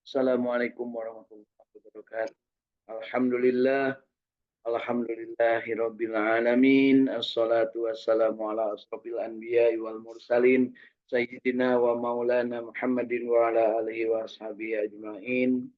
Assalamualaikum warahmatullahi wabarakatuh. Alhamdulillah, alhamdulillahirabbil alamin. Assalatu wassalamu ala asrofil anbiya'i wal mursalin sayyidina wa maulana Muhammadin wa ala alihi wa ashabihi ajmain.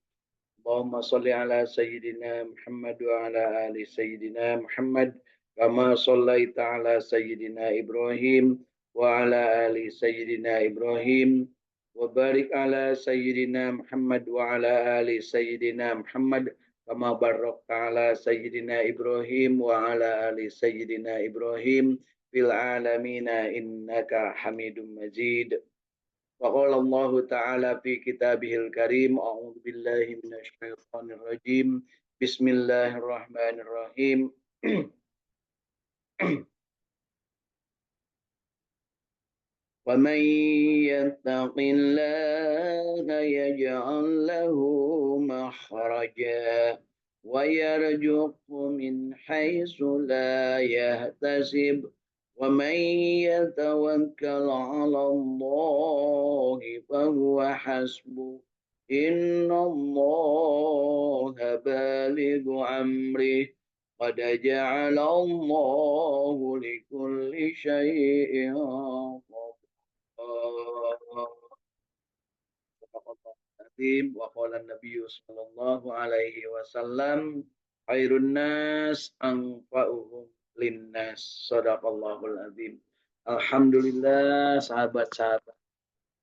Allahumma shalli ala sayyidina Muhammad wa ala ali sayyidina Muhammad kama shallaita ala sayyidina Ibrahim wa ala ali sayyidina Ibrahim wa barik ala sayyidina Muhammad wa ala ali sayyidina Muhammad kama barakta ala sayyidina Ibrahim wa ala ali sayyidina Ibrahim fil alamina innaka Hamidum Majid. وقال الله تعالى في كتابه الكريم أعوذ بالله من الشيطان الرجيم بسم الله الرحمن الرحيم ومن يتق الله يجعل له مخرجا ويرزقه من حيث لا يحتسب ومن يتوكل على الله فهو حسبه إن الله بالغ أمره قد جعل الله لكل شيء وقال النبي صلى الله عليه وسلم خير الناس أنفعهم linnas. Shadaqallahul azim. Alhamdulillah, sahabat-sahabat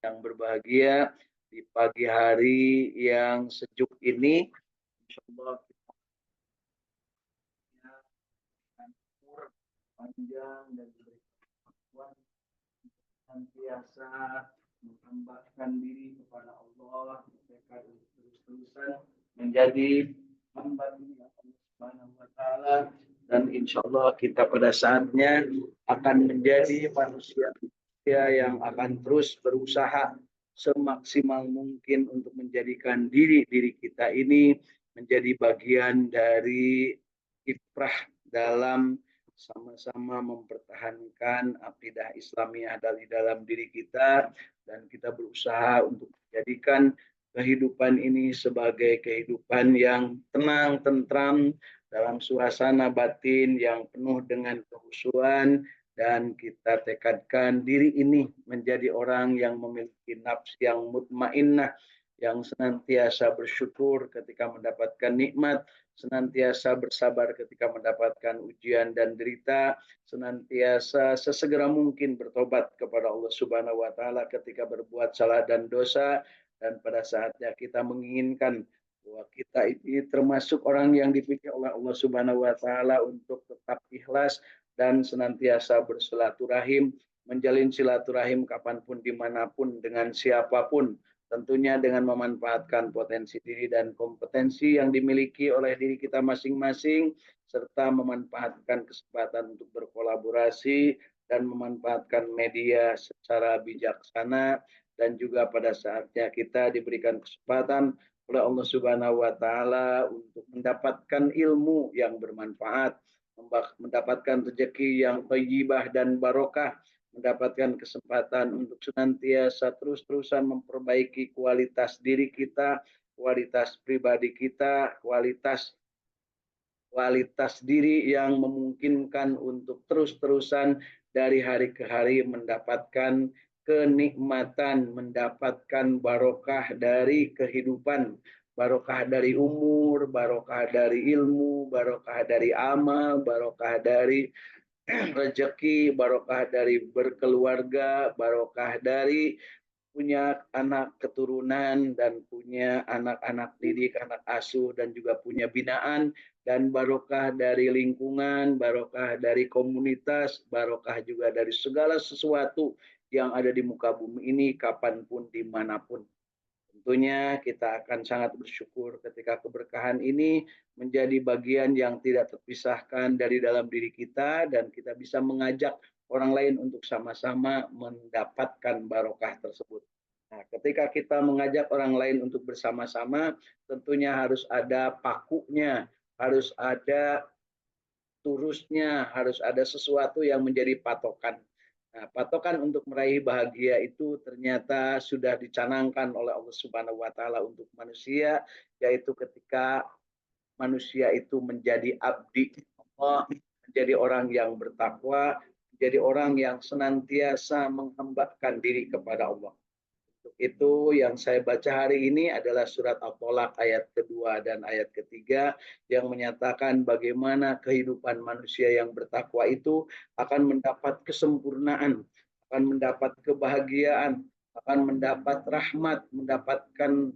yang berbahagia di pagi hari yang sejuk ini, insyaallah kita akan umur panjang dan diberikan kemampuan senantiasa menghambahkan diri kepada Allah, mereka terus-terusan menjadi hamba Allah Subhanahu wa taala, dan insya Allah kita pada saatnya akan menjadi manusia yang akan terus berusaha semaksimal mungkin untuk menjadikan diri kita ini menjadi bagian dari kiprah dalam sama-sama mempertahankan akidah Islamiyah dari dalam diri kita, dan kita berusaha untuk menjadikan kehidupan ini sebagai kehidupan yang tenang, tentram, dalam suasana batin yang penuh dengan kehusuan, dan kita tekadkan diri ini menjadi orang yang memiliki nafs yang mutmainnah, yang senantiasa bersyukur ketika mendapatkan nikmat, senantiasa bersabar ketika mendapatkan ujian dan derita, senantiasa sesegera mungkin bertobat kepada Allah Subhanahu wa taala ketika berbuat salah dan dosa, dan pada saatnya kita menginginkan bahwa kita ini termasuk orang yang dipilih oleh Allah Subhanahu wa taala untuk tetap ikhlas dan senantiasa bersilaturahim, menjalin silaturahim kapanpun dimanapun dengan siapapun, tentunya dengan memanfaatkan potensi diri dan kompetensi yang dimiliki oleh diri kita masing-masing, serta memanfaatkan kesempatan untuk berkolaborasi dan memanfaatkan media secara bijaksana, dan juga pada saatnya kita diberikan kesempatan oleh Allah Subhanahu wa taala untuk mendapatkan ilmu yang bermanfaat, mendapatkan rezeki yang thayyibah dan barokah, mendapatkan kesempatan untuk senantiasa terus-terusan memperbaiki kualitas diri kita, kualitas pribadi kita, kualitas diri yang memungkinkan untuk terus-terusan dari hari ke hari mendapatkan kenikmatan, mendapatkan barokah dari kehidupan, barokah dari umur, barokah dari ilmu, barokah dari amal, barokah dari rezeki, barokah dari berkeluarga, barokah dari punya anak keturunan dan punya anak-anak didik, anak asuh, dan juga punya binaan, dan barokah dari lingkungan, barokah dari komunitas, barokah juga dari segala sesuatu yang ada di muka bumi ini kapanpun dimanapun. Tentunya kita akan sangat bersyukur ketika keberkahan ini menjadi bagian yang tidak terpisahkan dari dalam diri kita, dan kita bisa mengajak orang lain untuk sama-sama mendapatkan barokah tersebut. Nah, ketika kita mengajak orang lain untuk bersama-sama, tentunya harus ada pakunya, harus ada turusnya, harus ada sesuatu yang menjadi patokan. Nah, patokan untuk meraih bahagia itu ternyata sudah dicanangkan oleh Allah Subhanahu wa taala untuk manusia, yaitu ketika manusia itu menjadi abdi Allah, menjadi orang yang bertakwa, menjadi orang yang senantiasa menghambakan diri kepada Allah. Untuk itu yang saya baca hari ini adalah surat At-Tolak ayat kedua dan ayat ketiga yang menyatakan bagaimana kehidupan manusia yang bertakwa itu akan mendapat kesempurnaan, akan mendapat kebahagiaan, akan mendapat rahmat, mendapatkan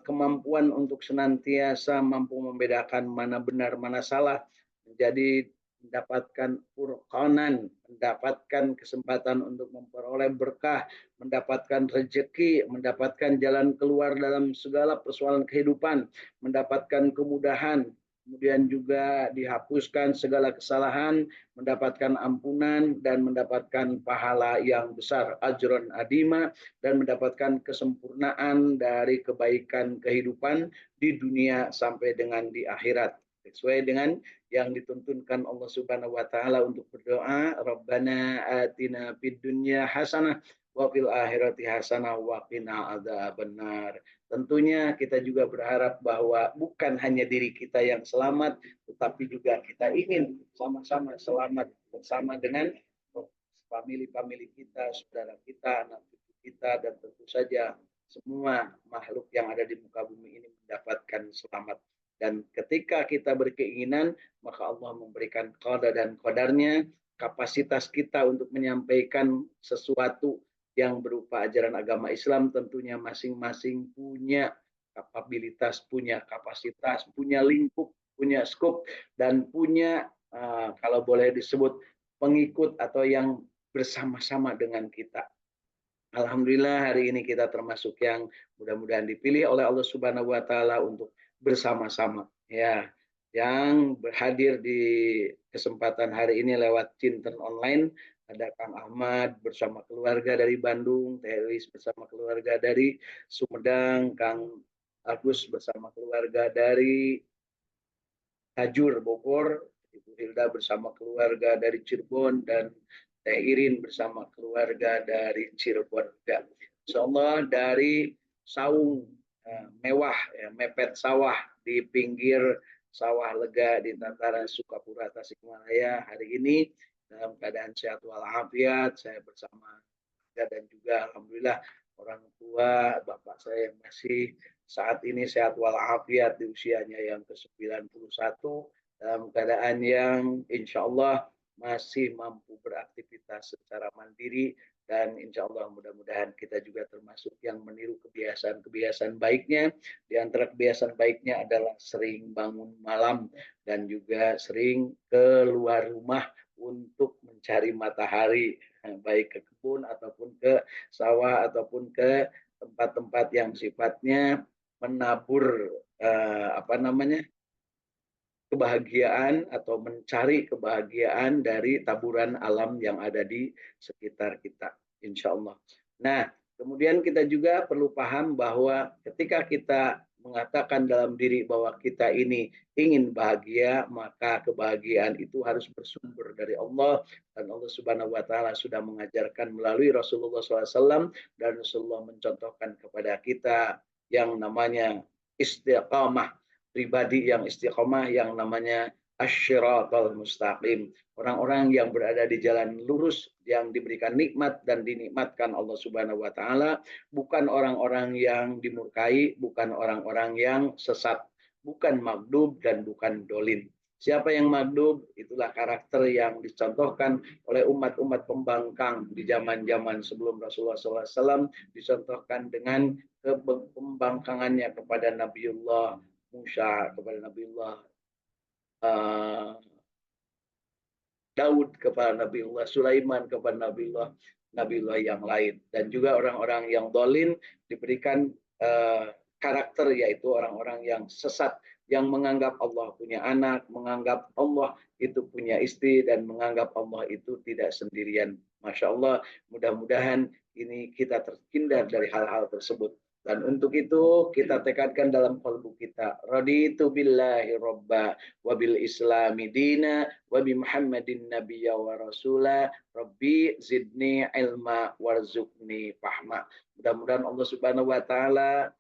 kemampuan untuk senantiasa mampu membedakan mana benar mana salah, menjadi mendapatkan furqanan, mendapatkan kesempatan untuk memperoleh berkah, mendapatkan rezeki, mendapatkan jalan keluar dalam segala persoalan kehidupan, mendapatkan kemudahan, kemudian juga dihapuskan segala kesalahan, mendapatkan ampunan dan mendapatkan pahala yang besar, ajron adima, dan mendapatkan kesempurnaan dari kebaikan kehidupan di dunia sampai dengan di akhirat. Sesuai dengan yang dituntunkan Allah Subhanahu wa taala untuk berdoa, Rabbana atina fid dunya hasanah wa fil akhirati hasanah wa qina adzabannar. Tentunya kita juga berharap bahwa bukan hanya diri kita yang selamat, tetapi juga kita ingin sama-sama selamat bersama dengan famili-famili kita, saudara kita, anak cucu kita, dan tentu saja semua makhluk yang ada di muka bumi ini mendapatkan selamat. Dan ketika kita berkeinginan, maka Allah memberikan qada dan qadarnya, kapasitas kita untuk menyampaikan sesuatu yang berupa ajaran agama Islam tentunya masing-masing punya kapabilitas, punya kapasitas, punya lingkup, punya skop, dan punya kalau boleh disebut pengikut atau yang bersama-sama dengan kita. Alhamdulillah hari ini kita termasuk yang mudah-mudahan dipilih oleh Allah Subhanahu wa taala untuk bersama-sama ya, yang berhadir di kesempatan hari ini lewat Cinten online. Ada Kang Ahmad bersama keluarga dari Bandung, Teh Elis bersama keluarga dari Sumedang, Kang Agus bersama keluarga dari Tajur Bogor, Ibu Hilda bersama keluarga dari Cirebon, dan Teh Irin bersama keluarga dari Cirebon. Insyaallah dari saung mewah, ya, mepet sawah di pinggir sawah lega di Tataran Sukapura, Tasikmalaya hari ini dalam keadaan sehat walafiat. Saya bersama dan juga alhamdulillah orang tua bapak saya yang masih saat ini sehat walafiat di usianya yang ke-91 dalam keadaan yang insya Allah masih mampu beraktivitas secara mandiri, dan insya Allah mudah-mudahan kita juga termasuk yang meniru kebiasaan-kebiasaan baiknya. Di antara kebiasaan baiknya adalah sering bangun malam dan juga sering keluar rumah untuk mencari matahari, baik ke kebun ataupun ke sawah ataupun ke tempat-tempat yang sifatnya menabur kebahagiaan atau mencari kebahagiaan dari taburan alam yang ada di sekitar kita, insya Allah. Nah, kemudian kita juga perlu paham bahwa ketika kita mengatakan dalam diri bahwa kita ini ingin bahagia, maka kebahagiaan itu harus bersumber dari Allah, dan Allah Subhanahu wa taala sudah mengajarkan melalui Rasulullah SAW, dan Rasulullah mencontohkan kepada kita yang namanya istiqamah, pribadi yang istiqomah, yang namanya asyiratul mustaqim, orang-orang yang berada di jalan lurus yang diberikan nikmat dan dinikmatkan Allah Subhanahu wa taala, bukan orang-orang yang dimurkai, bukan orang-orang yang sesat, bukan magdub dan bukan dolin. Siapa yang magdub? Itulah karakter yang dicontohkan oleh umat-umat pembangkang di zaman-zaman sebelum Rasulullah SAW, dicontohkan dengan pembangkangannya kepada Nabiullah Musa, kepada Nabiullah Daud, kepada Nabiullah Sulaiman, kepada Nabiullah yang lain. Dan juga orang-orang yang dolin diberikan karakter, yaitu orang-orang yang sesat, yang menganggap Allah punya anak, menganggap Allah itu punya istri, dan menganggap Allah itu tidak sendirian. Masya Allah, mudah-mudahan ini kita terhindar dari hal-hal tersebut. Dan untuk itu kita tekadkan dalam kalbu kita. Raditu billahi robba wa bil islami dina wa bi Muhammadin nabiyya wa rasula rabbi zidni ilma warzuqni fahma. Mudah-mudahan Allah Subhanahu wa taala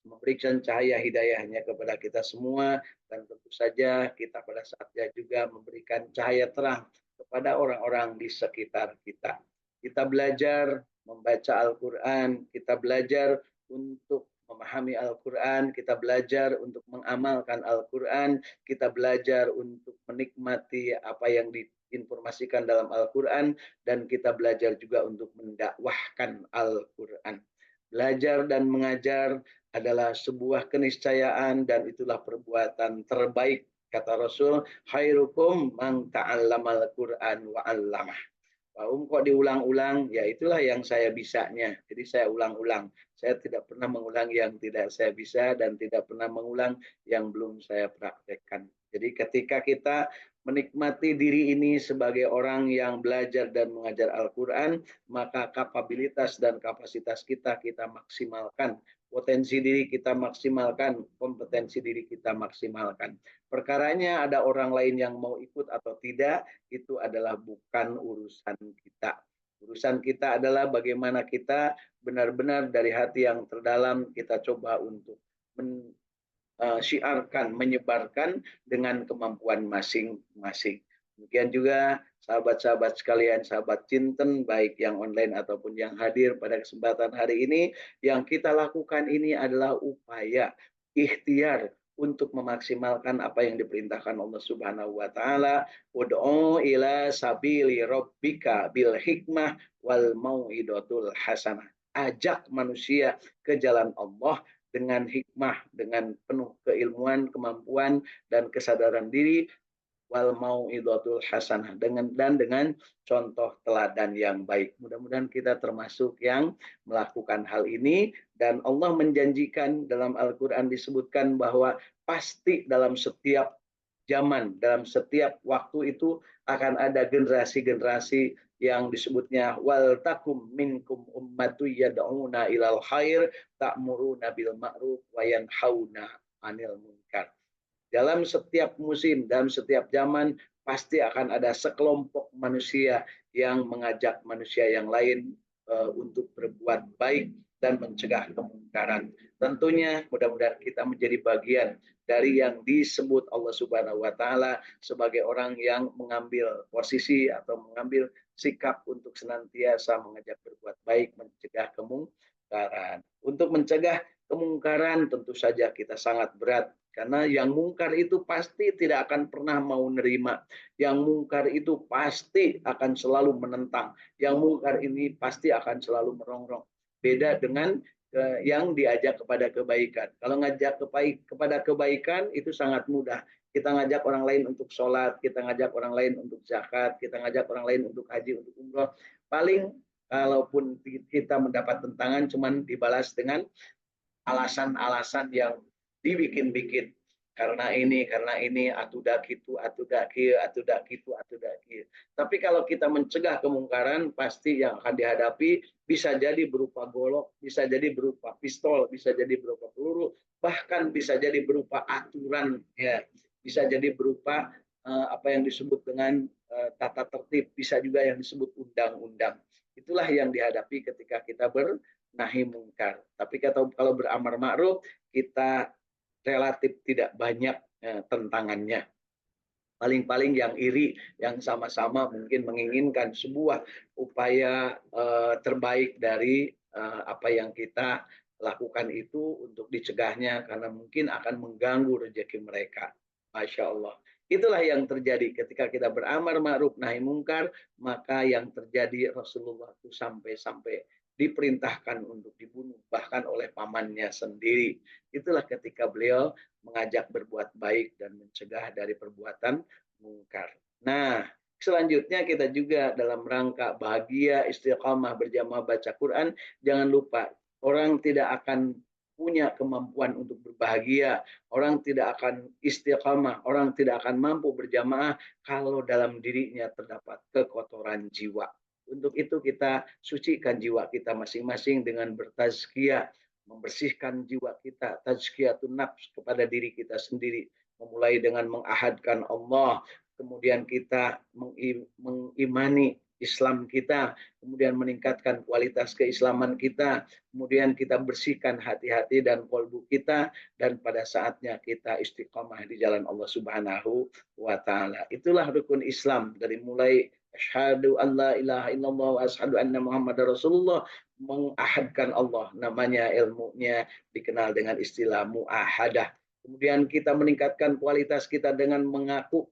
memberikan cahaya hidayahnya kepada kita semua, dan tentu saja kita pada saatnya juga memberikan cahaya terang kepada orang-orang di sekitar kita. Kita belajar membaca Al-Quran, kita belajar untuk memahami Al-Quran, kita belajar untuk mengamalkan Al-Quran, kita belajar untuk menikmati apa yang diinformasikan dalam Al-Quran, dan kita belajar juga untuk mendakwahkan Al-Quran. Belajar dan mengajar adalah sebuah keniscayaan, dan itulah perbuatan terbaik. Kata Rasul, khairukum man ta'allamal Qur'an wa 'allamah. Kok diulang-ulang, ya itulah yang saya bisanya. Jadi saya ulang-ulang. Saya tidak pernah mengulang yang tidak saya bisa, dan tidak pernah mengulang yang belum saya praktekkan. Jadi ketika kita menikmati diri ini sebagai orang yang belajar dan mengajar Al-Quran, maka kapabilitas dan kapasitas kita maksimalkan. Potensi diri kita maksimalkan, kompetensi diri kita maksimalkan. Perkaranya ada orang lain yang mau ikut atau tidak, itu adalah bukan urusan kita. Urusan kita adalah bagaimana kita benar-benar dari hati yang terdalam kita coba untuk syiarkan, menyebarkan dengan kemampuan masing-masing. Demikian juga sahabat-sahabat sekalian, sahabat Cinten, baik yang online ataupun yang hadir pada kesempatan hari ini, yang kita lakukan ini adalah upaya ikhtiar untuk memaksimalkan apa yang diperintahkan Allah Subhanahu wa taala, ud'u ila sabili rabbika bil hikmah wal mau'idatul hasanah. Ajak manusia ke jalan Allah dengan hikmah, dengan penuh keilmuan, kemampuan dan kesadaran diri, wal mau'idatul hasanah, dengan contoh teladan yang baik. Mudah-mudahan kita termasuk yang melakukan hal ini, dan Allah menjanjikan dalam Al-Qur'an disebutkan bahwa pasti dalam setiap zaman, dalam setiap waktu itu akan ada generasi-generasi yang disebutnya wal takum minkum ummatu yad'una ilal khair ta'muruna bil ma'ruf wa yanhauna 'anil munkar. Dalam setiap musim, dalam setiap zaman, pasti akan ada sekelompok manusia yang mengajak manusia yang lain untuk berbuat baik dan mencegah kemungkaran. Tentunya mudah-mudahan kita menjadi bagian dari yang disebut Allah Subhanahu wa taala sebagai orang yang mengambil posisi atau mengambil sikap untuk senantiasa mengajak berbuat baik, mencegah kemungkaran. Untuk mencegah kemungkaran tentu saja kita sangat berat, karena yang mungkar itu pasti tidak akan pernah mau nerima. Yang mungkar itu pasti akan selalu menentang. Yang mungkar ini pasti akan selalu merongrong. Beda dengan yang diajak kepada kebaikan. Kalau ngajak kepada kebaikan itu sangat mudah. Kita ngajak orang lain untuk sholat, kita ngajak orang lain untuk zakat, kita ngajak orang lain untuk haji, untuk umroh. Paling kalaupun kita mendapat tentangan, cuman dibalas dengan alasan-alasan yang dibikin-bikin. Karena ini, atudak gitu, atudak kieu, atudak gitu, atudak kieu. Tapi kalau kita mencegah kemungkaran, pasti yang akan dihadapi bisa jadi berupa golok, bisa jadi berupa pistol, bisa jadi berupa peluru, bahkan bisa jadi berupa aturan, ya, bisa jadi berupa apa yang disebut dengan tata tertib, bisa juga yang disebut undang-undang. Itulah yang dihadapi ketika kita nahi mungkar. Tapi kalau beramar ma'ruf, kita relatif tidak banyak tentangannya. Paling-paling yang iri, yang sama-sama mungkin menginginkan sebuah upaya terbaik dari apa yang kita lakukan itu untuk dicegahnya, karena mungkin akan mengganggu rezeki mereka. Masya Allah. Itulah yang terjadi ketika kita beramar ma'ruf nahi mungkar, maka yang terjadi Rasulullah itu sampai diperintahkan untuk dibunuh bahkan oleh pamannya sendiri. Itulah ketika beliau mengajak berbuat baik dan mencegah dari perbuatan mungkar. Nah, selanjutnya kita juga dalam rangka bahagia istiqamah berjamaah baca Quran, jangan lupa orang tidak akan punya kemampuan untuk berbahagia, orang tidak akan istiqamah, orang tidak akan mampu berjamaah kalau dalam dirinya terdapat kekotoran jiwa. Untuk itu kita sucikan jiwa kita masing-masing dengan bertazkiyah, membersihkan jiwa kita, tazkiyatun nafs kepada diri kita sendiri, memulai dengan mengahadkan Allah, kemudian kita mengimani Islam kita, kemudian meningkatkan kualitas keislaman kita, kemudian kita bersihkan hati-hati dan kolbu kita, dan pada saatnya kita istiqomah di jalan Allah Subhanahu wa Ta'ala. Itulah rukun Islam, dari mulai asyhadu an la ilaha illallah wa asyhadu anna Muhammadar Rasulullah, mengahadkan Allah, namanya ilmunya dikenal dengan istilah muahadah. Kemudian kita meningkatkan kualitas kita dengan mengaku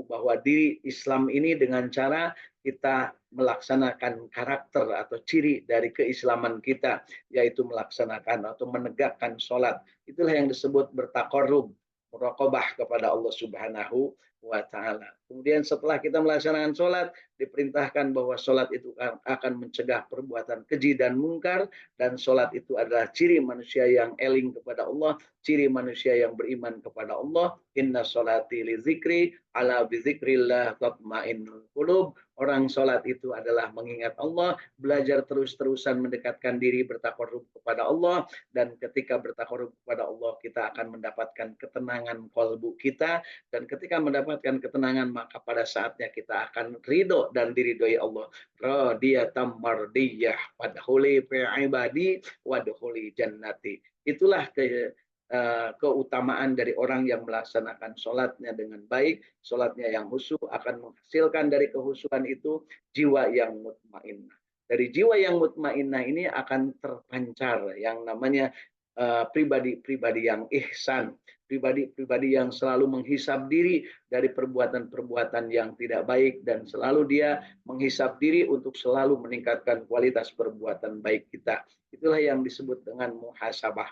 bahwa diri Islam ini dengan cara kita melaksanakan karakter atau ciri dari keislaman kita, yaitu melaksanakan atau menegakkan sholat. Itulah yang disebut bertaqarrub, muraqabah kepada Allah Subhanahu wa Ta'ala. Kemudian setelah kita melaksanakan sholat, diperintahkan bahwa sholat itu akan mencegah perbuatan keji dan mungkar, dan sholat itu adalah ciri manusia yang eling kepada Allah, ciri manusia yang beriman kepada Allah. Inna sholati li zikri ala bi zikrillah tatmainnul qulub. Orang sholat itu adalah mengingat Allah, belajar terus-terusan mendekatkan diri bertakarrub kepada Allah, dan ketika bertakarrub kepada Allah kita akan mendapatkan ketenangan kolbu kita, dan ketika mendapatkan ketenangan maka pada saatnya kita akan ridho dan diridhoi Allah. Radiyatan mardiyah wadkhuli fi ibadi wadkhuli jannati. Itulah keutamaan dari orang yang melaksanakan sholatnya dengan baik, sholatnya yang khusyuk akan menghasilkan dari kehusyukan itu jiwa yang mutmainnah. Dari jiwa yang mutmainnah ini akan terpancar yang namanya pribadi-pribadi yang ihsan, pribadi-pribadi yang selalu menghisab diri dari perbuatan-perbuatan yang tidak baik, dan selalu dia menghisab diri untuk selalu meningkatkan kualitas perbuatan baik kita. Itulah yang disebut dengan muhasabah.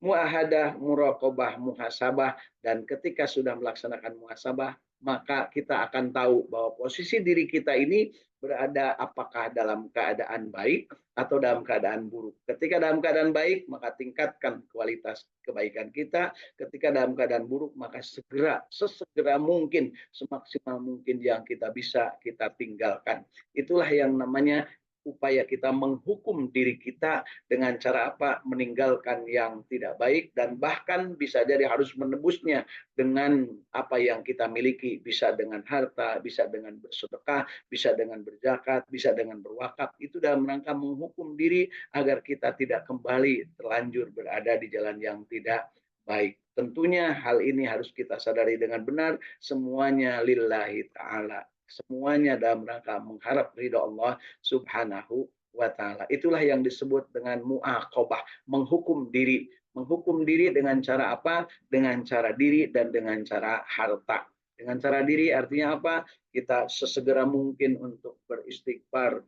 Muahadah, muraqabah, muhasabah, dan ketika sudah melaksanakan muhasabah, maka kita akan tahu bahwa posisi diri kita ini berada apakah dalam keadaan baik atau dalam keadaan buruk. Ketika dalam keadaan baik, maka tingkatkan kualitas kebaikan kita. Ketika dalam keadaan buruk, maka sesegera mungkin, semaksimal mungkin yang kita bisa kita tinggalkan. Itulah yang namanya upaya kita menghukum diri kita dengan cara apa? Meninggalkan yang tidak baik, dan bahkan bisa jadi harus menebusnya dengan apa yang kita miliki, bisa dengan harta, bisa dengan bersedekah, bisa dengan berzakat, bisa dengan berwakaf. Itu dalam rangka menghukum diri agar kita tidak kembali terlanjur berada di jalan yang tidak baik. Tentunya hal ini harus kita sadari dengan benar, semuanya lillahi ta'ala. Semuanya dalam rangka mengharap ridha Allah Subhanahu wa Ta'ala. Itulah yang disebut dengan mu'aqabah, menghukum diri. Menghukum diri dengan cara apa? Dengan cara diri dan dengan cara harta. Dengan cara diri artinya apa? Kita sesegera mungkin untuk beristighfar,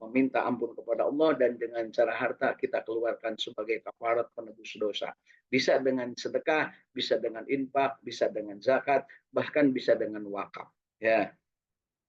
meminta ampun kepada Allah, dan dengan cara harta kita keluarkan sebagai kafarat penebus dosa. Bisa dengan sedekah, bisa dengan infak, bisa dengan zakat, bahkan bisa dengan wakaf. Ya.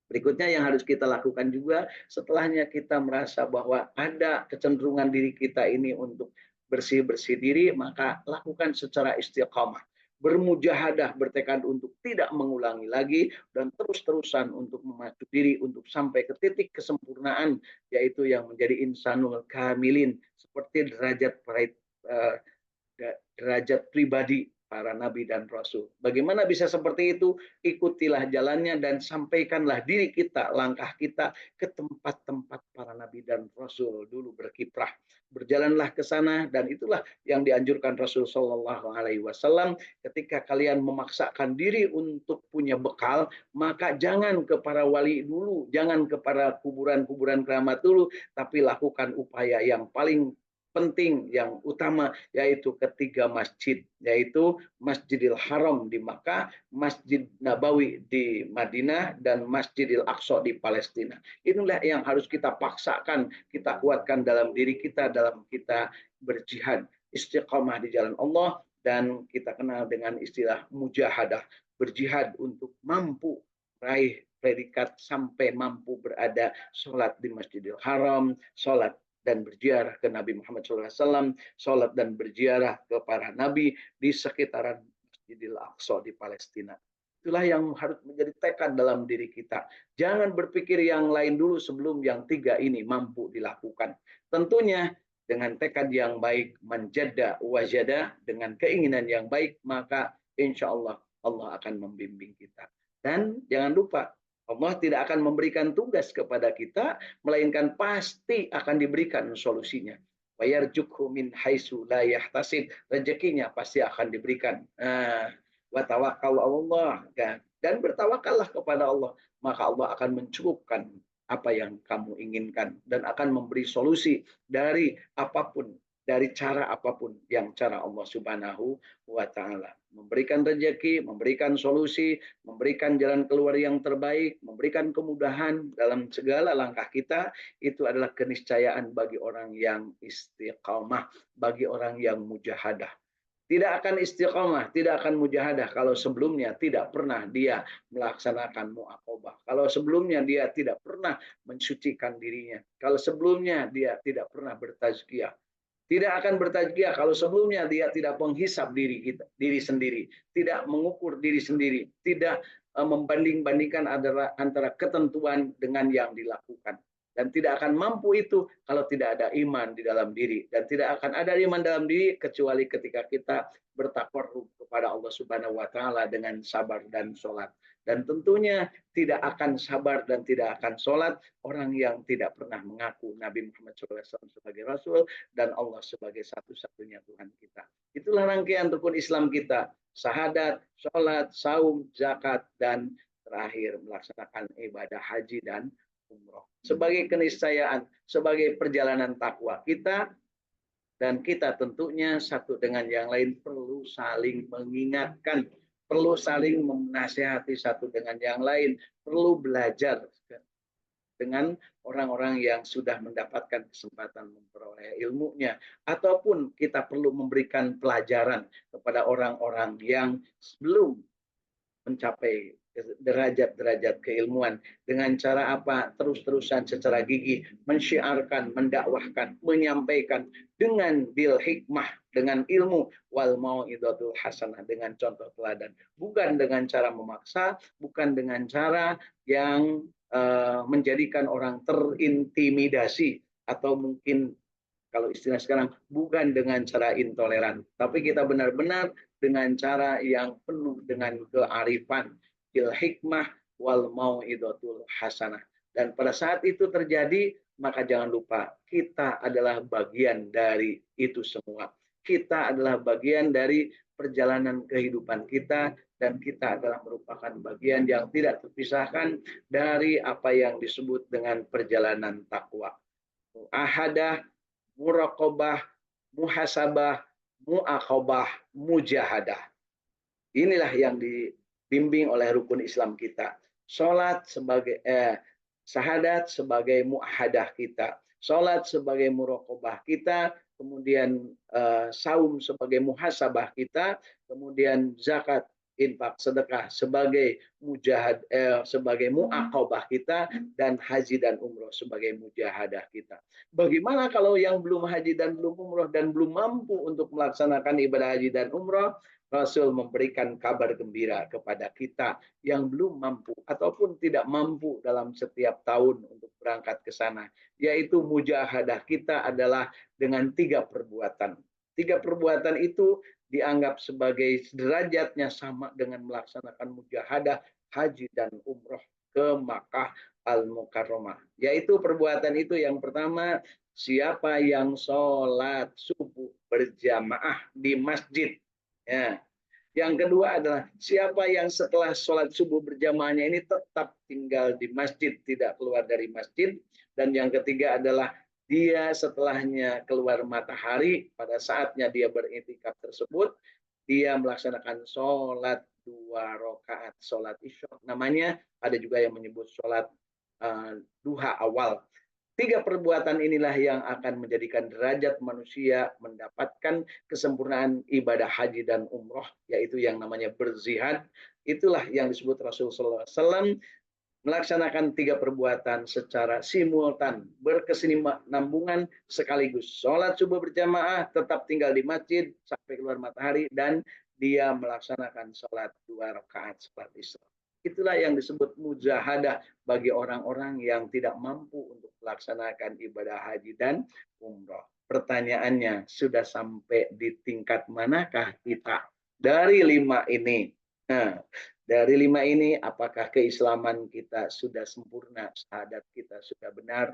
Berikutnya yang harus kita lakukan juga setelahnya kita merasa bahwa ada kecenderungan diri kita ini untuk bersih-bersih diri, maka lakukan secara istiqamah. Bermujahadah, bertekad untuk tidak mengulangi lagi, dan terus-terusan untuk memacu diri untuk sampai ke titik kesempurnaan, yaitu yang menjadi insanul kamilin, seperti derajat pribadi para nabi dan rasul. Bagaimana bisa seperti itu? Ikutilah jalannya dan sampaikanlah diri kita, langkah kita ke tempat-tempat para nabi dan rasul dulu berkiprah. Berjalanlah ke sana, dan itulah yang dianjurkan Rasul Shallallahu Alaihi Wasallam. Ketika kalian memaksakan diri untuk punya bekal, maka jangan ke para wali dulu, jangan ke para kuburan-kuburan keramat dulu, tapi lakukan upaya yang paling penting, yang utama, yaitu ketiga masjid, yaitu Masjidil Haram di Makkah, Masjid Nabawi di Madinah, dan Masjidil Aqsa di Palestina. Inilah yang harus kita paksakan, kita kuatkan dalam diri kita, dalam kita berjihad, istiqamah di jalan Allah, dan kita kenal dengan istilah mujahadah, berjihad untuk mampu raih predikat sampai mampu berada sholat di Masjidil Haram, sholat dan berziarah ke Nabi Muhammad SAW, sholat dan berziarah ke para nabi di sekitaran Masjidil Aqsa di Palestina. Itulah yang harus menjadi tekad dalam diri kita. Jangan berpikir yang lain dulu sebelum yang tiga ini mampu dilakukan. Tentunya dengan tekad yang baik, manjada wajada, dengan keinginan yang baik, maka insya Allah Allah akan membimbing kita. Dan jangan lupa, Allah tidak akan memberikan tugas kepada kita, melainkan pasti akan diberikan solusinya. Wayarjukhu min haitsu la yahtasib, rezekinya pasti akan diberikan. Wa tawakkal Allah, dan bertawakallah kepada Allah, maka Allah akan mencukupkan apa yang kamu inginkan dan akan memberi solusi dari apapun, dari cara apapun yang cara Allah Subhanahu wa taala. Memberikan rezeki, memberikan solusi, memberikan jalan keluar yang terbaik, memberikan kemudahan dalam segala langkah kita, itu adalah keniscayaan bagi orang yang istiqamah, bagi orang yang mujahadah. Tidak akan istiqamah, tidak akan mujahadah kalau sebelumnya tidak pernah dia melaksanakan mu'aqobah. Kalau sebelumnya dia tidak pernah mensucikan dirinya. Kalau sebelumnya dia tidak pernah bertazkiyah. Tidak akan bertazkiyah kalau sebelumnya dia tidak menghisab diri sendiri, tidak mengukur diri sendiri, tidak membanding-bandingkan antara ketentuan dengan yang dilakukan. Dan tidak akan mampu itu kalau tidak ada iman di dalam diri. Dan tidak akan ada iman dalam diri kecuali ketika kita bertakarrub kepada Allah Subhanahu wa taala dengan sabar dan sholat. Dan tentunya tidak akan sabar dan tidak akan sholat orang yang tidak pernah mengaku Nabi Muhammad SAW sebagai Rasul dan Allah sebagai satu-satunya Tuhan kita. Itulah rangkaian rukun Islam kita. Syahadat, sholat, saum, zakat, dan terakhir melaksanakan ibadah haji dan umroh. Sebagai keniscayaan, sebagai perjalanan takwa kita, dan kita tentunya satu dengan yang lain perlu saling mengingatkan, perlu saling menasihati satu dengan yang lain, perlu belajar dengan orang-orang yang sudah mendapatkan kesempatan memperoleh ilmunya, ataupun kita perlu memberikan pelajaran kepada orang-orang yang belum mencapai derajat-derajat keilmuan. Dengan cara apa? Terus-terusan secara gigih mensyiarkan, mendakwahkan, menyampaikan dengan bil hikmah, dengan ilmu, wal mau'izatul hasanah, dengan contoh teladan. Bukan dengan cara memaksa, bukan dengan cara yang menjadikan orang terintimidasi, atau mungkin kalau istilah sekarang bukan dengan cara intoleran, tapi kita benar-benar dengan cara yang penuh dengan kearifan, bil hikmah wal mau'izatul hasanah. Dan pada saat itu terjadi, maka jangan lupa kita adalah bagian dari itu semua. Kita adalah bagian dari perjalanan kehidupan kita, dan kita adalah merupakan bagian yang tidak terpisahkan dari apa yang disebut dengan perjalanan takwa. Muahadah, muraqabah, muhasabah, muaqabah, mujahadah. Inilah yang dibimbing oleh rukun Islam kita. Salat sebagai syahadat sebagai muahadah kita. Salat sebagai muraqabah kita, kemudian saum sebagai muhasabah kita, kemudian zakat, infak, sedekah sebagai sebagai muaqabah kita, dan haji dan umroh sebagai mujahadah kita. Bagaimana kalau yang belum haji dan belum umroh dan belum mampu untuk melaksanakan ibadah haji dan umroh? Rasul memberikan kabar gembira kepada kita yang belum mampu ataupun tidak mampu dalam setiap tahun untuk berangkat ke sana, yaitu mujahadah kita adalah dengan 3 perbuatan. 3 perbuatan itu dianggap sebagai derajatnya sama dengan melaksanakan mujahadah haji dan umroh ke Makkah Al-Mukarramah. Yaitu perbuatan itu yang pertama, siapa yang sholat subuh berjamaah di masjid. Ya. Yang kedua adalah siapa yang setelah sholat subuh berjamaahnya ini tetap tinggal di masjid, tidak keluar dari masjid. Dan yang ketiga adalah dia setelahnya keluar matahari, pada saatnya dia beriktikaf tersebut, dia melaksanakan sholat 2 rakaat, sholat isya. Namanya ada juga yang menyebut sholat duha awal. 3 perbuatan inilah yang akan menjadikan derajat manusia mendapatkan kesempurnaan ibadah haji dan umroh, yaitu yang namanya berzihad. Itulah yang disebut Rasulullah SAW melaksanakan 3 perbuatan secara simultan, berkesinambungan sekaligus. Sholat subuh berjamaah, tetap tinggal di masjid sampai keluar matahari, dan dia melaksanakan sholat 2 rakaat sholat isya. Itulah yang disebut mujahadah bagi orang-orang yang tidak mampu untuk melaksanakan ibadah haji dan umroh. Pertanyaannya, sudah sampai di tingkat manakah kita dari 5 ini? Nah, dari 5 ini, apakah keislaman kita sudah sempurna? Syahadat kita sudah benar?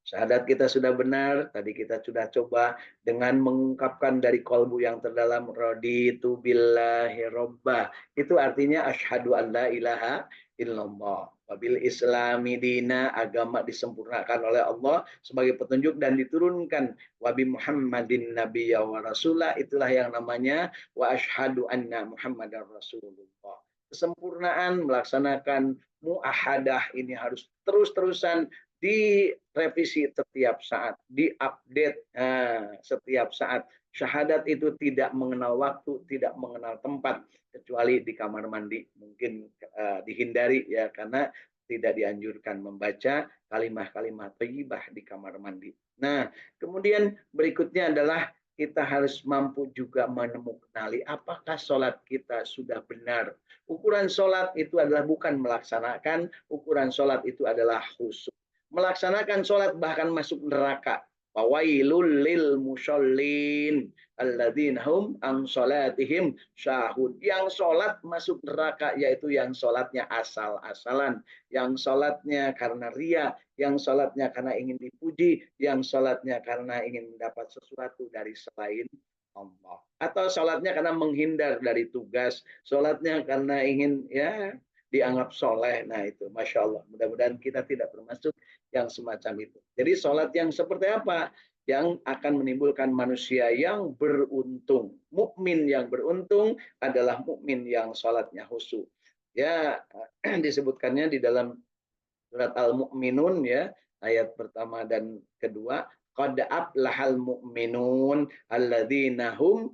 Syahadat kita sudah benar, tadi kita sudah coba dengan mengungkapkan dari kolbu yang terdalam, raditu billahi robba. Itu artinya asyhadu an la ilaha illallah. Wabil islami dina, agama disempurnakan oleh Allah sebagai petunjuk dan diturunkan. Wabi Muhammadin nabiyya wa rasulah, itulah yang namanya wa asyhadu anna Muhammadar Rasulullah. Kesempurnaan melaksanakan muahadah ini harus terus-terusan direvisi setiap saat, diupdate setiap saat. Syahadat itu tidak mengenal waktu, tidak mengenal tempat, kecuali di kamar mandi. Mungkin dihindari ya, karena tidak dianjurkan membaca kalimat-kalimat thayyibah di kamar mandi. Nah, kemudian berikutnya adalah kita harus mampu juga menemukan apakah sholat kita sudah benar. Ukuran sholat itu adalah bukan melaksanakan, ukuran sholat itu adalah khusyuk. Melaksanakan sholat bahkan masuk neraka. Fawailul lil mushallin alladzina hum an sholatihim syahud. Yang sholat masuk neraka, yaitu yang sholatnya asal-asalan, yang sholatnya karena ria, yang sholatnya karena ingin dipuji, yang sholatnya karena ingin mendapat sesuatu dari selain Allah, atau sholatnya karena menghindar dari tugas, sholatnya karena ingin ya dianggap soleh. Nah itu Masya Allah, mudah-mudahan kita tidak termasuk yang semacam itu. Jadi sholat yang seperti apa? Yang akan menimbulkan manusia yang beruntung. Mukmin yang beruntung adalah mukmin yang sholatnya khusyuk. Ya, disebutkannya di dalam surat Al-Mu'minun ya, ayat pertama dan kedua, qad aflahal mu'minun alladzina hum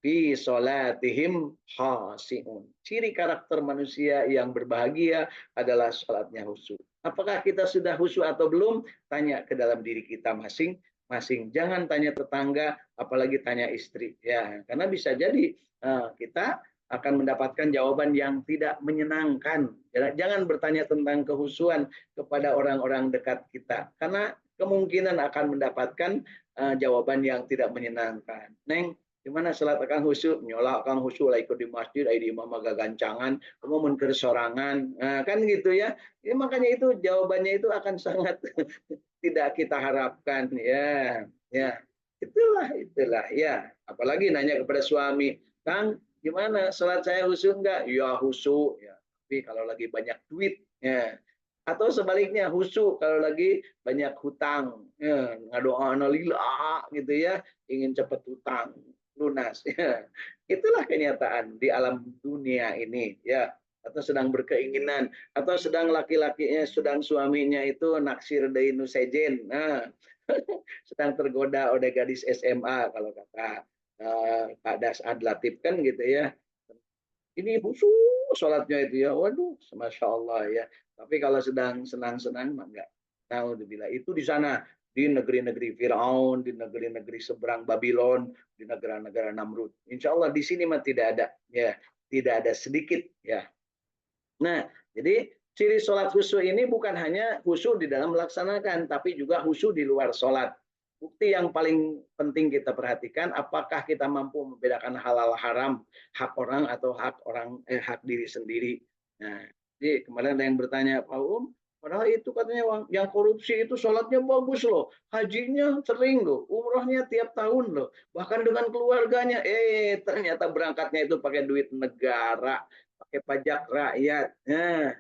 fi sholatihim khasi'un. Ciri karakter manusia yang berbahagia adalah sholatnya khusyuk. Apakah kita sudah khusyuk atau belum? Tanya ke dalam diri kita masing-masing. Jangan tanya tetangga, apalagi tanya istri. Ya, karena bisa jadi kita akan mendapatkan jawaban yang tidak menyenangkan. Jangan bertanya tentang kehusuan kepada orang-orang dekat kita, karena kemungkinan akan mendapatkan jawaban yang tidak menyenangkan. Neng, gimana salat akang khusyuk? Nyola akang khusyuk lah ikut di masjid, di imam agak gancangan, kamu munker sorangan, nah, kan gitu ya. Ya. Makanya itu jawabannya itu akan sangat tidak kita harapkan ya. Ya, itulah ya. Apalagi nanya kepada suami, Kang, gimana salat saya khusyuk enggak? Ya khusyuk ya. Tapi kalau lagi banyak duit ya. Atau sebaliknya khusyuk kalau lagi banyak hutang, ya, ngadoa lillah gitu ya, ingin cepat hutang lunas. Ya. Itulah kenyataan di alam dunia ini ya. Atau sedang berkeinginan, atau sedang laki-lakinya, sedang suaminya itu naksir deui nu sejen. Nah, sedang tergoda oleh gadis SMA kalau kata Pak Dasad Latif kan gitu ya. Ini khusyuk sholatnya itu ya, waduh, masya Allah ya. Tapi kalau sedang senang-senang mah enggak. Tahu dibilang itu di sana, di negeri-negeri Firaun, di negeri-negeri seberang Babylon, di negara-negara Namrud. Insya Allah di sini mah tidak ada, ya, tidak ada sedikit, ya. Nah, jadi ciri sholat khusyuk ini bukan hanya khusyuk di dalam melaksanakan, tapi juga khusyuk di luar sholat. Bukti yang paling penting kita perhatikan, apakah kita mampu membedakan halal haram, hak orang atau hak diri sendiri. Nah, jadi kemarin ada yang bertanya, Pak padahal itu katanya yang korupsi itu sholatnya bagus loh, hajinya sering loh, umrohnya tiap tahun loh, bahkan dengan keluarganya. Ternyata berangkatnya itu pakai duit negara, pakai pajak rakyat. Nah,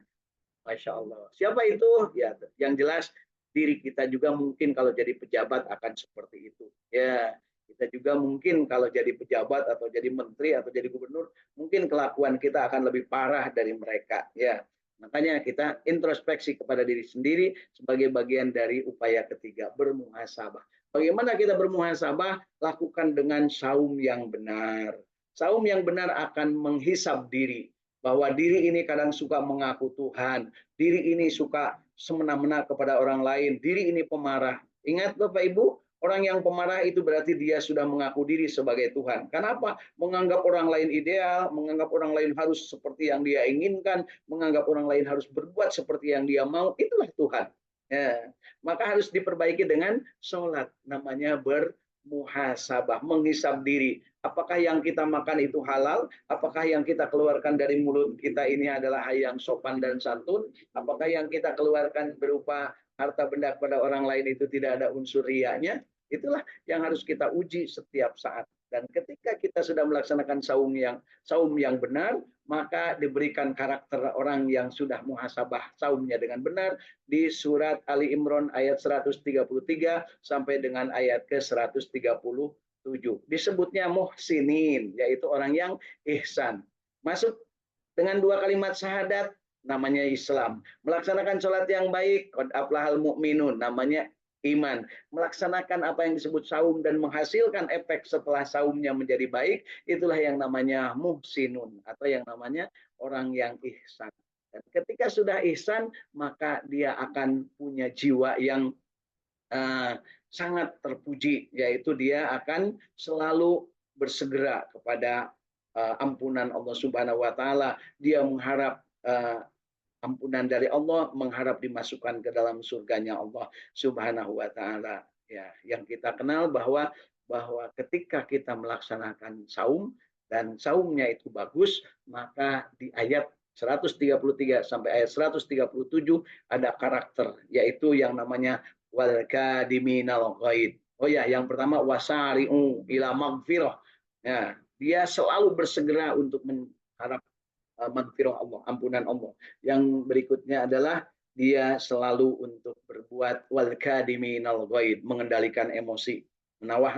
Masya Allah. Siapa itu? Ya, yang jelas diri kita juga mungkin kalau jadi pejabat akan seperti itu. Ya, kita juga mungkin kalau jadi pejabat atau jadi menteri atau jadi gubernur, mungkin kelakuan kita akan lebih parah dari mereka. Ya, makanya kita introspeksi kepada diri sendiri sebagai bagian dari upaya ketiga, bermuhasabah. Bagaimana kita bermuhasabah? Lakukan dengan saum yang benar. Saum yang benar akan menghisab diri, bahwa diri ini kadang suka mengaku Tuhan, diri ini suka semena-mena kepada orang lain, diri ini pemarah. Ingat Bapak Ibu, Orang yang pemarah itu berarti dia sudah mengaku diri sebagai Tuhan. Kenapa? Menganggap orang lain ideal, menganggap orang lain harus seperti yang dia inginkan, menganggap orang lain harus berbuat seperti yang dia mau. Itulah Tuhan. Ya. Maka harus diperbaiki dengan sholat. Namanya bermuhasabah, menghisab diri. Apakah yang kita makan itu halal? Apakah yang kita keluarkan dari mulut kita ini adalah yang sopan dan santun? Apakah yang kita keluarkan berupa harta benda kepada orang lain itu tidak ada unsur riaknya? Itulah yang harus kita uji setiap saat. Dan ketika kita sudah melaksanakan saum yang benar, maka diberikan karakter orang yang sudah muhasabah saumnya dengan benar di surat Ali Imran ayat 133 sampai dengan ayat ke-137. Disebutnya muhsinin, yaitu orang yang ihsan. Masuk dengan 2 kalimat syahadat, namanya Islam. Melaksanakan sholat yang baik, qad aflahal mu'minun, namanya iman. Melaksanakan apa yang disebut saum dan menghasilkan efek setelah saumnya menjadi baik, itulah yang namanya muhsinun, atau yang namanya orang yang ihsan. Dan ketika sudah ihsan, maka dia akan punya jiwa yang sangat terpuji, yaitu dia akan selalu bersegera kepada ampunan Allah Subhanahu wa taala. Dia mengharap ampunan dari Allah, mengharap dimasukkan ke dalam surganya Allah Subhanahu wa taala. Ya, yang kita kenal bahwa ketika kita melaksanakan saum dan saumnya itu bagus, maka di ayat 133 sampai ayat 137 ada karakter, yaitu yang namanya wal kadiminal ghaid. Oh ya, yang pertama wasari'u ila magfirah. Ya, dia selalu bersegera untuk mengharap magfirah Allah, ampunan Allah. Yang berikutnya adalah dia selalu untuk berbuat wal kadiminal ghaid, mengendalikan emosi,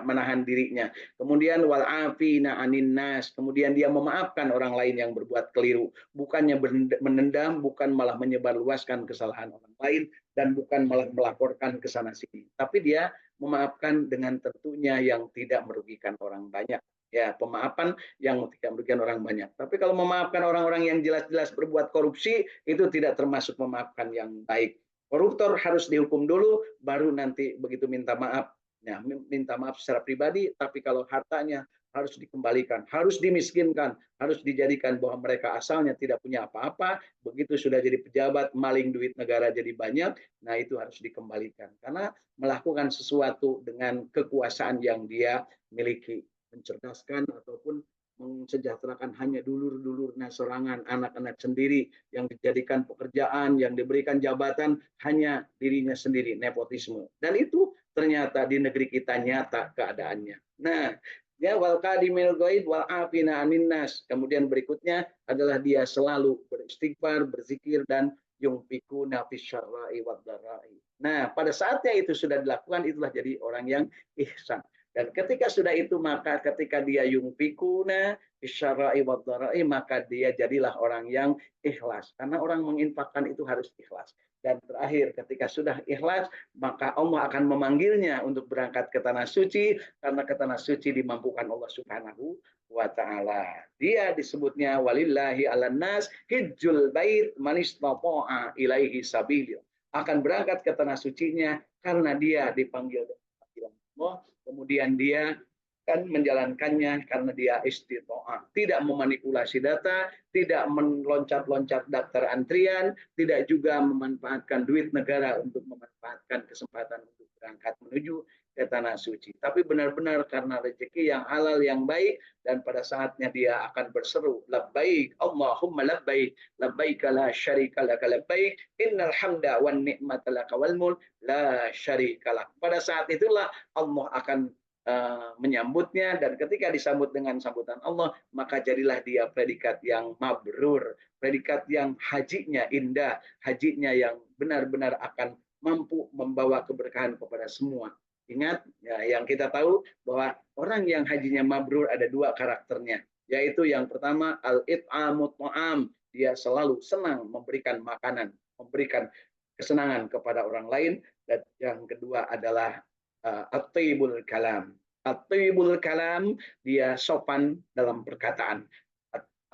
menahan dirinya. Kemudian wal afina anin nas, kemudian dia memaafkan orang lain yang berbuat keliru, bukannya menendam, bukan malah menyebarluaskan kesalahan orang lain, dan bukan malah melaporkan ke sana sini, tapi dia memaafkan dengan tentunya yang tidak merugikan orang banyak. Ya, pemaafan yang tidak merugikan orang banyak. Tapi kalau memaafkan orang-orang yang jelas-jelas berbuat korupsi, itu tidak termasuk memaafkan yang baik. Koruptor harus dihukum dulu, baru nanti begitu minta maaf. Ya, minta maaf secara pribadi, tapi kalau hartanya harus dikembalikan, harus dimiskinkan, harus dijadikan bahwa mereka asalnya tidak punya apa-apa, begitu sudah jadi pejabat, maling duit negara jadi banyak, nah itu harus dikembalikan. Karena melakukan sesuatu dengan kekuasaan yang dia miliki, mencerdaskan ataupun mensejahterakan hanya dulur-dulurnya serangan, anak-anak sendiri yang dijadikan pekerjaan, yang diberikan jabatan, hanya dirinya sendiri, nepotisme. Dan itu ternyata di negeri kita nyata keadaannya. Nah, ya wal kadimil ghaid wal afina anin nas. Kemudian berikutnya adalah dia selalu beristighfar, berzikir, dan yungfikuna fisyarra'i wad dharai. Nah, pada saatnya itu sudah dilakukan, itulah jadi orang yang ihsan. Dan ketika sudah itu, maka ketika dia yungfikuna fisyarra'i wad dharai, maka dia jadilah orang yang ikhlas. Karena orang menginfakkan itu harus ikhlas. Dan terakhir, ketika sudah ikhlas, maka Allah akan memanggilnya untuk berangkat ke tanah suci, karena ke tanah suci dimampukan Allah Subhanahu wa ta'ala. Dia disebutnya walillahi 'alan nas hijjul bait man istata'a ilaihi sabil. Akan berangkat ke tanah sucinya karena dia dipanggil Allah, kemudian dia akan menjalankannya karena dia istitoah, tidak memanipulasi data, tidak meloncat-loncat daftar antrian, tidak juga memanfaatkan duit negara untuk memanfaatkan kesempatan untuk berangkat menuju ke tanah suci. Tapi benar-benar karena rezeki yang halal yang baik, dan pada saatnya dia akan berseru, labbaik Allahumma labbaik, labbaik la syarika laka labbaik, innal hamda wan ni'mata laka wal mulk la syarika lak. Pada saat itulah Allah akan menyambutnya, dan ketika disambut dengan sambutan Allah, maka jadilah dia predikat yang mabrur, predikat yang hajinya indah, hajinya yang benar-benar akan mampu membawa keberkahan kepada semua. Ingat, ya, yang kita tahu bahwa orang yang hajinya mabrur ada 2 karakternya, yaitu yang pertama al-it'amut ta'am, dia selalu senang memberikan makanan, memberikan kesenangan kepada orang lain, dan yang kedua adalah at-thayyibul kalam. At-thayyibul kalam, dia sopan dalam perkataan.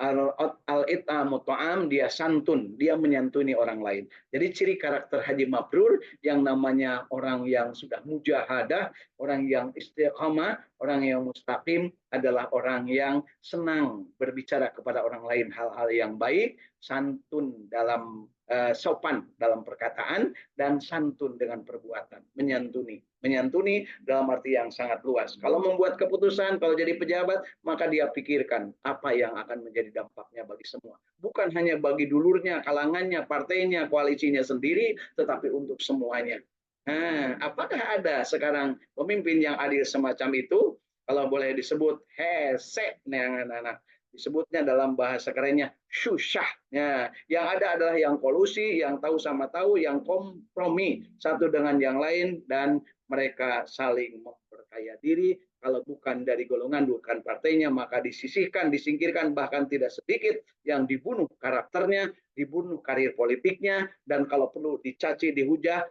Al-it'amu ta'am, dia santun, dia menyantuni orang lain. Jadi ciri karakter haji mabrur yang namanya orang yang sudah mujahadah, orang yang istiqamah, orang yang mustaqim adalah orang yang senang berbicara kepada orang lain hal-hal yang baik, santun dalam sopan dalam perkataan, dan santun dengan perbuatan, menyantuni. Menyantuni dalam arti yang sangat luas. Kalau membuat keputusan, kalau jadi pejabat, maka dia pikirkan apa yang akan menjadi dampaknya bagi semua. Bukan hanya bagi dulurnya, kalangannya, partainya, koalisinya sendiri, tetapi untuk semuanya. Nah, apakah ada sekarang pemimpin yang adil semacam itu? Kalau boleh disebut hese, anak-anak. Disebutnya dalam bahasa kerennya syusyah. Ya, yang ada adalah yang kolusi, yang tahu sama tahu, yang kompromi satu dengan yang lain, dan mereka saling memperkaya diri. Kalau bukan dari golongan, bukan partainya, maka disisihkan, disingkirkan, bahkan tidak sedikit yang dibunuh karakternya, dibunuh karir politiknya, dan kalau perlu dicaci, dihujat,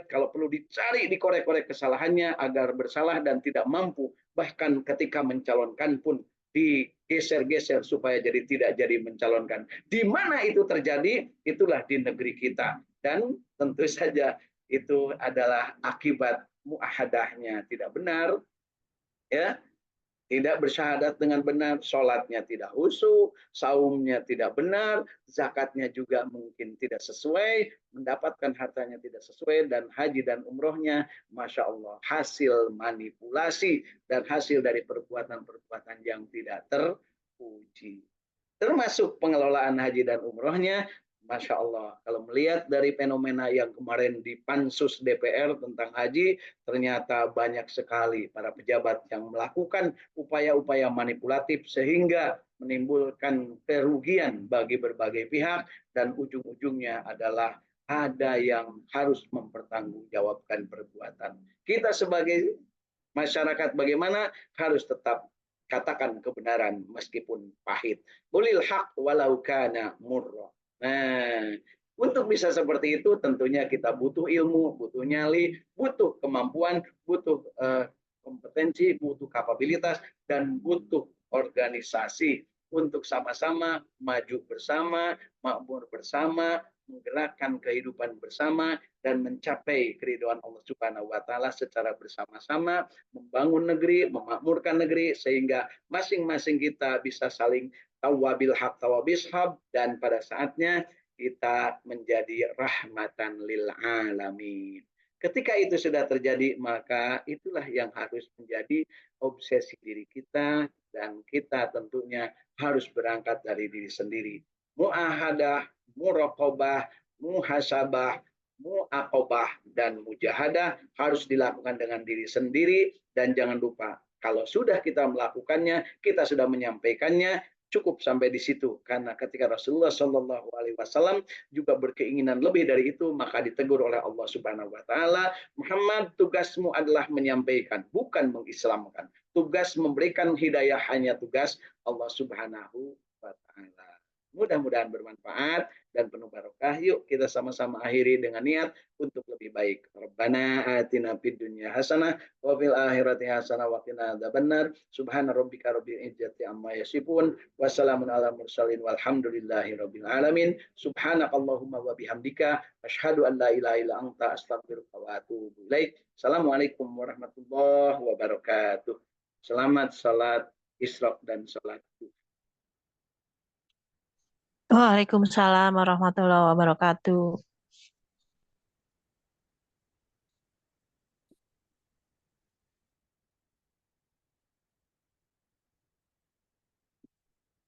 kalau perlu dicari, dikorek-korek kesalahannya agar bersalah dan tidak mampu, bahkan ketika mencalonkan pun digeser-geser supaya tidak jadi mencalonkan. Di mana itu terjadi? Itulah di negeri kita. Dan tentu saja itu adalah akibat muahadahnya tidak benar, ya, tidak bersyahadat dengan benar, sholatnya tidak khusyuk, saumnya tidak benar, zakatnya juga mungkin tidak sesuai, mendapatkan hartanya tidak sesuai, dan haji dan umrohnya, Masya Allah, hasil manipulasi dan hasil dari perbuatan-perbuatan yang tidak terpuji. Termasuk pengelolaan haji dan umrohnya, Masya Allah, kalau melihat dari fenomena yang kemarin di Pansus DPR tentang haji, ternyata banyak sekali para pejabat yang melakukan upaya-upaya manipulatif sehingga menimbulkan kerugian bagi berbagai pihak, dan ujung-ujungnya adalah ada yang harus mempertanggungjawabkan perbuatan. Kita sebagai masyarakat bagaimana harus tetap katakan kebenaran meskipun pahit. Qulil haq walau kana murra. Nah, untuk bisa seperti itu tentunya kita butuh ilmu, butuh nyali, butuh kemampuan, butuh kompetensi, butuh kapabilitas, dan butuh organisasi untuk sama-sama maju bersama, makmur bersama, menggerakkan kehidupan bersama, dan mencapai keridhaan Allah Subhanahu wa taala secara bersama-sama, membangun negeri, memakmurkan negeri, sehingga masing-masing kita bisa saling tawabil haq tawabishab, dan pada saatnya kita menjadi rahmatan lil alamin. Ketika itu sudah terjadi, maka itulah yang harus menjadi obsesi diri kita, dan kita tentunya harus berangkat dari diri sendiri. Muahadah, muraqabah, muhasabah, muaqabah, dan mujahadah harus dilakukan dengan diri sendiri, dan jangan lupa kalau sudah kita melakukannya, kita sudah menyampaikannya, cukup sampai di situ. Karena ketika Rasulullah Shallallahu Alaihi Wasallam juga berkeinginan lebih dari itu, maka ditegur oleh Allah Subhanahu Wa Taala, Muhammad, tugasmu adalah menyampaikan, bukan mengislamkan. Tugas memberikan hidayah hanya tugas Allah Subhanahu Wa Taala. Mudah-mudahan bermanfaat dan penuh barokah. Yuk kita sama-sama akhiri dengan niat untuk lebih baik. Rabbana atina fid dunya hasanah wa fil akhirati hasanah wa qina adzabannar. Subhana rabbika rabbil izzati amma yasifun wa salamun ala mursalin walhamdulillahi rabbil alamin. Subhanakallahumma wa bihamdika asyhadu an la ilaha illa anta astaghfiruka wa atubu ilaik. Assalamualaikum warahmatullahi wabarakatuh. Selamat salat Isra dan salat. Waalaikumsalam warahmatullahi wabarakatuh.